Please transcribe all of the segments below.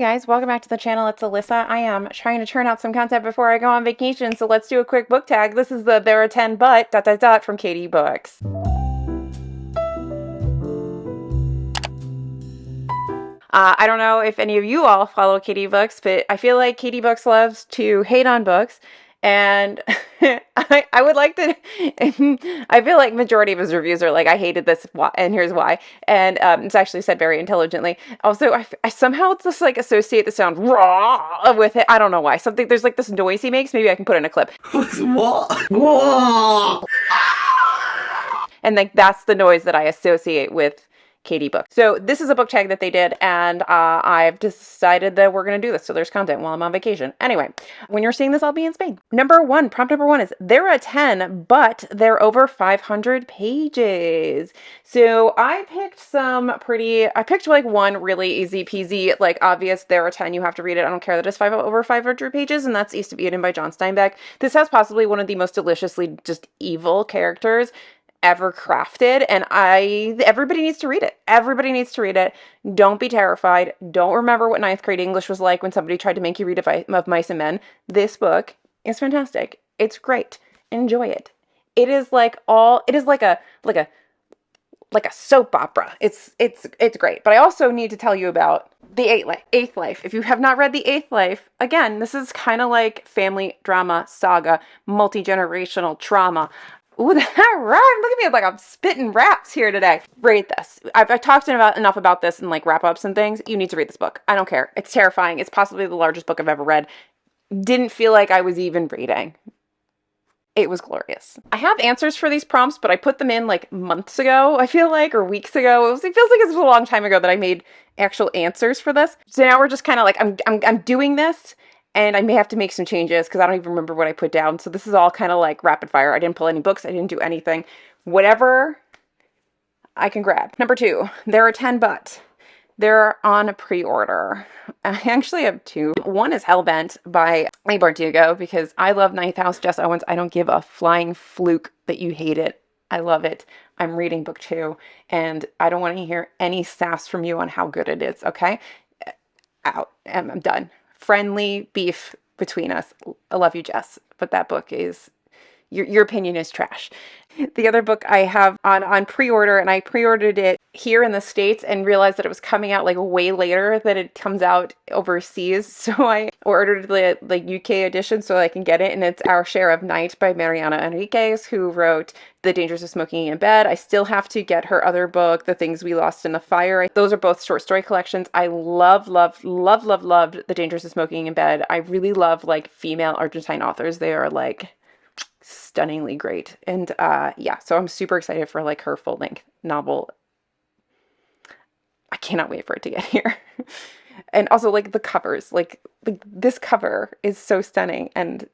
Hey guys, welcome back to the channel. It's Alyssa. I am trying to churn out some content before I go on vacation, so let's do a quick book tag. This is the There Are 10 But ... from Katie Books. I don't know if any of you all follow Katie Books, but I feel like Katie Books loves to hate on books, and I would like to, I feel like majority of his reviews are like, I hated this, and here's why, and it's actually said very intelligently. Also, I somehow just like associate the sound raw with it. I don't know why. Something, there's like this noise he makes. Maybe I can put in a clip. What? And like that's the noise that I associate with Katie Book. So this is a book tag that they did, and I've decided that we're going to do this so there's content while I'm on vacation. Anyway, when you're seeing this, I'll be in Spain. Prompt number one is, there are 10, but they're over 500 pages. So I picked like one really easy peasy, like obvious, there are 10, you have to read it. I don't care that it's over 500 pages, and that's East of Eden by John Steinbeck. This has possibly one of the most deliciously just evil characters ever crafted, and everybody needs to read it. Everybody needs to read it. Don't be terrified. Don't remember what 9th grade English was like when somebody tried to make you read of Mice and Men. This book is fantastic. It's great. Enjoy it. It is like a soap opera. It's great. But I also need to tell you about The Eighth Life. If you have not read The Eighth Life, again, this is kind of like family drama saga, multi-generational trauma. Ooh, that rhyme. Look at me, like I'm spitting raps here today. Read this. I've talked enough about this in like wrap-ups and things. You need to read this book. I don't care. It's terrifying. It's possibly the largest book I've ever read. Didn't feel like I was even reading. It was glorious. I have answers for these prompts, but I put them in like months ago, I feel like, or weeks ago. It feels like it's a long time ago that I made actual answers for this. So now we're just kind of like, I'm doing this, and I may have to make some changes because I don't even remember what I put down. So this is all kind of like rapid fire. I didn't pull any books. I didn't do anything. Whatever I can grab. Number 2, there are 10, but they're on pre-order. I actually have 2. One is Hellbent by Bardugo because I love Ninth House Jess Owens. I don't give a flying fluke that you hate it. I love it. I'm reading book 2, and I don't want to hear any sass from you on how good it is, okay? Out. I'm done. Friendly beef between us. I love you, Jess, but that book is, your opinion is trash. The other book I have on pre-order, and I pre-ordered it here in the States and realized that it was coming out like way later than it comes out overseas. So I ordered the UK edition so I can get it, and it's Our Share of Night by Mariana Enriquez, who wrote The Dangers of Smoking in Bed. I still have to get her other book, The Things We Lost in the Fire. Those are both short story collections. I loved The Dangers of Smoking in Bed. I really love like female Argentine authors. They are like stunningly great. And yeah, so I'm super excited for like her full-length novel. I cannot wait for it to get here. And also like the covers, like this cover is so stunning. And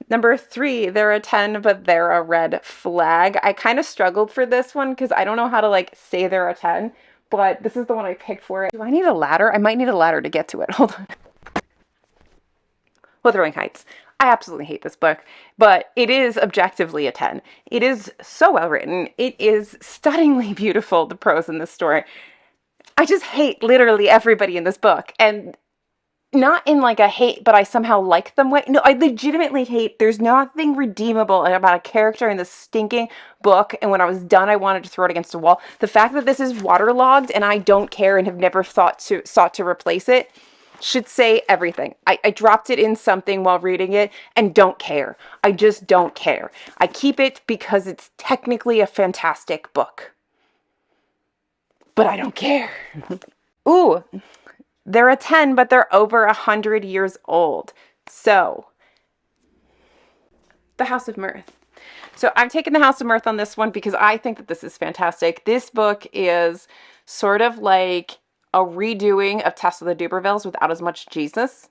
Number 3, there are 10, but they're a red flag. I kind of struggled for this one because I don't know how to like say there are 10, but this is the one I picked for it. Do I need a ladder? I might need a ladder to get to it. Hold on. Wuthering Heights. I absolutely hate this book, but it is objectively a 10. It is so well written. It is stunningly beautiful, the prose in this story. I just hate literally everybody in this book, and not in like a hate, but I somehow like them way. No, I legitimately hate. There's nothing redeemable about a character in this stinking book, and when I was done, I wanted to throw it against a wall. The fact that this is waterlogged and I don't care and have never sought to replace it should say everything. I dropped it in something while reading it and don't care. I just don't care. I keep it because it's technically a fantastic book. But I don't care. Ooh, they're a 10, but they're over 100 years old. So, The House of Mirth. So I'm taking The House of Mirth on this one because I think that this is fantastic. This book is sort of like a redoing of Tess of the Dubervilles without as much Jesus.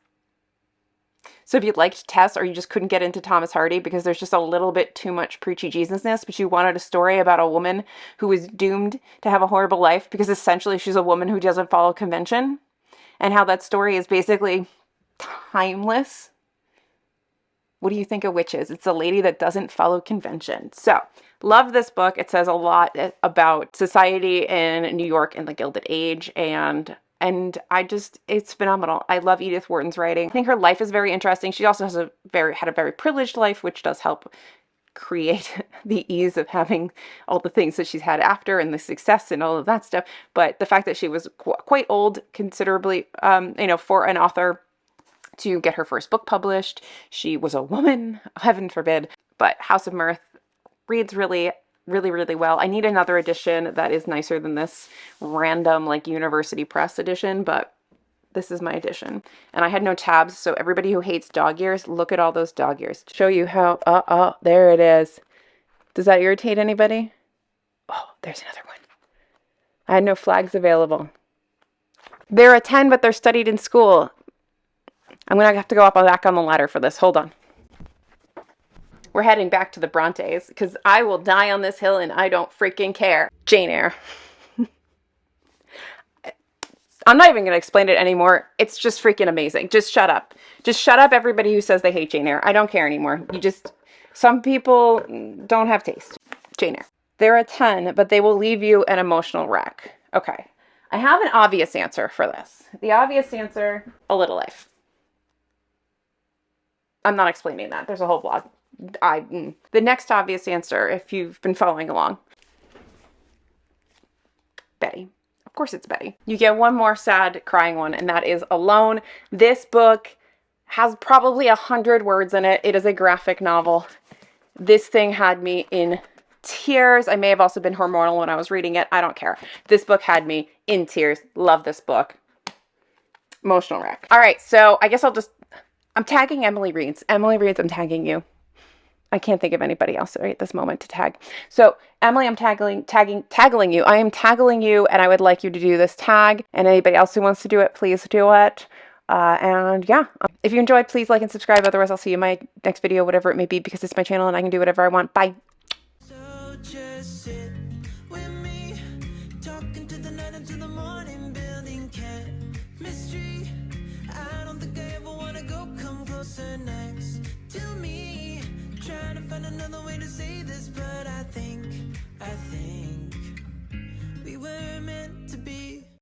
So if you liked Tess, or you just couldn't get into Thomas Hardy because there's just a little bit too much preachy Jesusness, but you wanted a story about a woman who is doomed to have a horrible life because essentially she's a woman who doesn't follow convention, and how that story is basically timeless. What do you think a witch is? It's a lady that doesn't follow convention. So, love this book. It says a lot about society in New York in the Gilded Age, and And it's phenomenal. I love Edith Wharton's writing. I think her life is very interesting. She also had a very privileged life, which does help create the ease of having all the things that she's had after and the success and all of that stuff. But the fact that she was quite old, considerably, for an author to get her first book published. She was a woman, heaven forbid. But House of Mirth reads really, really, really well. I need another edition that is nicer than this random like university press edition, but this is my edition. And I had no tabs, so everybody who hates dog ears, look at all those dog ears. Show you how, there it is. Does that irritate anybody? Oh, there's another one. I had no flags available. They're a 10, but they're studied in school. I'm going to have to go back on the ladder for this. Hold on. We're heading back to the Brontes because I will die on this hill and I don't freaking care. Jane Eyre. I'm not even going to explain it anymore. It's just freaking amazing. Just shut up. Just shut up, everybody who says they hate Jane Eyre. I don't care anymore. Some people don't have taste. Jane Eyre. They're a 10, but they will leave you an emotional wreck. Okay. I have an obvious answer for this. The obvious answer, A Little Life. I'm not explaining that. There's a whole blog. The next obvious answer, if you've been following along, Betty. Of course it's Betty. You get one more sad crying one, and that is Alone. This book has probably 100 words in it. It is a graphic novel. This thing had me in tears. I may have also been hormonal when I was reading it. I don't care. This book had me in tears. Love this book. Emotional wreck. All right, so I guess I'm tagging Emily Reads. Emily Reads, I'm tagging you. I can't think of anybody else right at this moment to tag. So Emily, I'm tagging you. I am tagging you, and I would like you to do this tag. And anybody else who wants to do it, please do it. And yeah, if you enjoyed, please like and subscribe. Otherwise, I'll see you in my next video, whatever it may be, because it's my channel and I can do whatever I want. Bye. So just sit with me, talking to the night until the morning, building chemistry. I don't think I ever wanna go come closer next to me. Trying to find another way to say this, but I think we were meant to be.